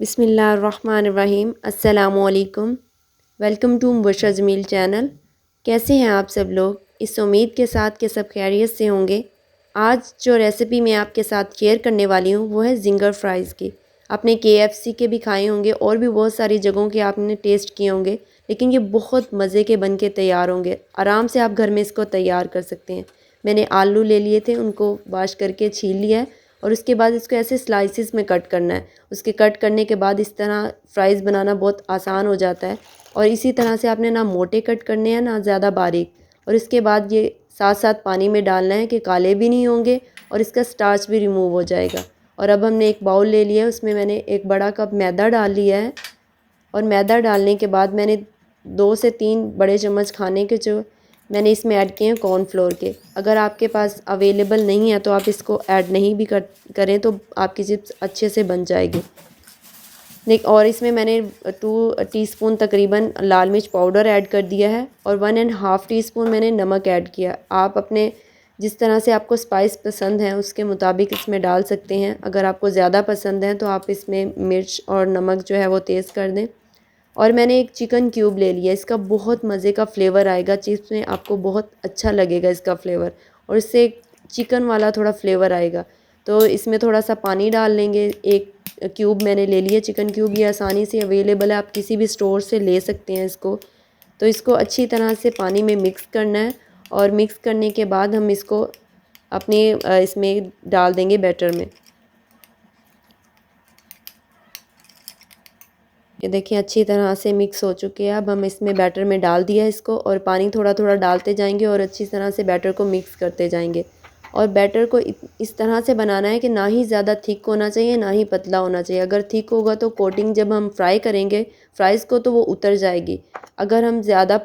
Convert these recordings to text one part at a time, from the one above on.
बिस्मिल्लाहिर्रहमानिर्रहीम। अस्सलामुअलैकुम। Welcome to Mubashar Jameel channel. कैसे हैं आप सब लोग? इस उम्मीद के साथ कि सब खैरियत से होंगे। आज जो रेसिपी मैं आपके साथ शेयर करने वाली हूँ वो है ज़िंगर फ्राइज़ की। आपने KFC के भी खाए होंगे और भी बहुत सारी जगहों के आपने टेस्ट किए होंगे, लेकिन ये बहुत मज़े के बन के तैयार होंगे। आराम से आप घर में इसको तैयार कर सकते हैं। मैंने आलू ले लिए थे, उनको वॉश करके छील लिया है और उसके बाद इसको ऐसे स्लाइसिस में कट करना है। उसके कट करने के बाद इस तरह फ्राइज़ बनाना बहुत आसान हो जाता है। और इसी तरह से आपने ना मोटे कट करने हैं ना ज़्यादा बारीक। और इसके बाद ये साथ साथ पानी में डालना है कि काले भी नहीं होंगे और इसका स्टार्च भी रिमूव हो जाएगा। और अब हमने एक बाउल ले लिया है, उसमें मैंने 1 बड़ा कप मैदा डाल लिया है। और मैदा डालने के बाद मैंने 2 से 3 बड़े चम्मच खाने के जो मैंने इसमें ऐड किए हैं कॉर्नफ्लोर के। अगर आपके पास अवेलेबल नहीं है तो आप इसको ऐड नहीं भी करें तो आपकी चिप्स अच्छे से बन जाएगी। और इसमें मैंने 2 टीस्पून तकरीबन लाल मिर्च पाउडर ऐड कर दिया है और 1.5 टीस्पून मैंने नमक ऐड किया। आप अपने जिस तरह से आपको स्पाइस पसंद है उसके मुताबिक इसमें डाल सकते हैं। अगर आपको ज़्यादा पसंद है तो आप इसमें मिर्च और नमक जो है वो तेज़ कर दें। और मैंने एक चिकन क्यूब ले लिया, इसका बहुत मज़े का फ्लेवर आएगा चिप्स में, आपको बहुत अच्छा लगेगा इसका फ्लेवर। और इससे चिकन वाला थोड़ा फ्लेवर आएगा। तो इसमें थोड़ा सा पानी डाल लेंगे। एक क्यूब मैंने ले लिया चिकन क्यूब, ये आसानी से अवेलेबल है, आप किसी भी स्टोर से ले सकते हैं इसको। तो इसको अच्छी तरह से पानी में मिक्स करना है और मिक्स करने के बाद हम इसको अपने इसमें डाल देंगे बैटर में। ये देखिए अच्छी तरह से मिक्स हो चुके हैं। अब हम इसमें बैटर में डाल दिया इसको और पानी थोड़ा थोड़ा डालते जाएंगे और अच्छी तरह से बैटर को मिक्स करते जाएंगे। और बैटर को इस तरह से बनाना है कि ना ही ज़्यादा थिक होना चाहिए ना ही पतला होना चाहिए। अगर थिक होगा तो कोटिंग जब हम फ्राई करेंगे फ्राइज़ को तो वो उतर जाएगी। अगर हम ज़्यादा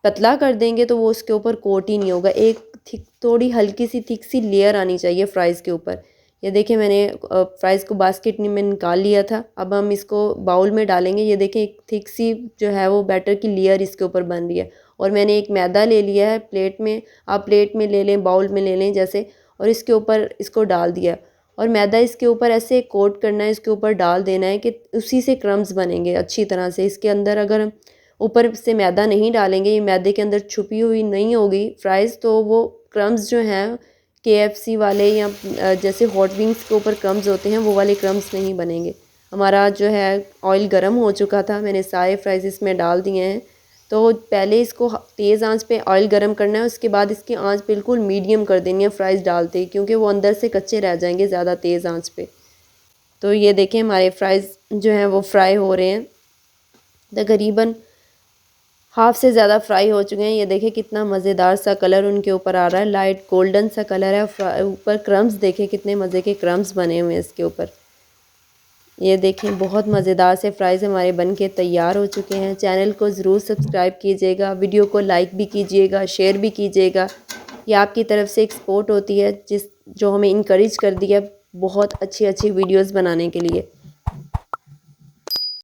पतला कर देंगे तो वो उसके ऊपर कोट ही नहीं होगा। एक थिक थोड़ी हल्की सी थिक सी लेयर आनी चाहिए फ्राइज़ के ऊपर। ये देखिए मैंने फ्राइज़ को बास्केट में निकाल लिया था। अब हम इसको बाउल में डालेंगे। ये देखिए एक थिक सी जो है वो बैटर की लेयर इसके ऊपर बन रही है। और मैंने एक मैदा ले लिया है प्लेट में, आप प्लेट में ले लें बाउल में ले लें जैसे, और इसके ऊपर इसको डाल दिया। और मैदा इसके ऊपर ऐसे कोट करना है, इसके ऊपर डाल देना है कि उसी से क्रम्स बनेंगे अच्छी तरह से। इसके अंदर अगर हम ऊपर से मैदा नहीं डालेंगे, ये मैदे के अंदर छुपी हुई नहीं होगी फ्राइज़, तो वो क्रम्स जो हैं KFC वाले या जैसे हॉट विंग्स के ऊपर क्रम्स होते हैं वो वाले क्रम्स नहीं बनेंगे। हमारा जो है ऑयल गर्म हो चुका था, मैंने सारे फ्राइज़ इसमें डाल दिए हैं। तो पहले इसको तेज़ आंच पे ऑयल गर्म करना है, उसके बाद इसकी आंच बिल्कुल मीडियम कर देनी है फ्राइज़ डालते ही, क्योंकि वो अंदर से कच्चे रह जाएंगे ज़्यादा तेज़ आंच पे। तो ये देखें हमारे फ्राइज़ जो हैं वो फ्राई हो रहे हैं, तकरीबन हाफ से ज़्यादा फ्राई हो चुके हैं। ये देखें कितना मज़ेदार सा कलर उनके ऊपर आ रहा है, लाइट गोल्डन सा कलर है। ऊपर क्रम्स देखें कितने मज़े के क्रम्स बने हुए हैं इसके ऊपर। ये देखें बहुत मज़ेदार से फ्राइज़ हमारे बन के तैयार हो चुके हैं। चैनल को ज़रूर सब्सक्राइब कीजिएगा, वीडियो को लाइक भी कीजिएगा, शेयर भी कीजिएगा। ये आपकी तरफ से एक सपोर्ट होती है जो हमें इनकरेज कर दिया बहुत अच्छी अच्छी वीडियोज़ बनाने के लिए।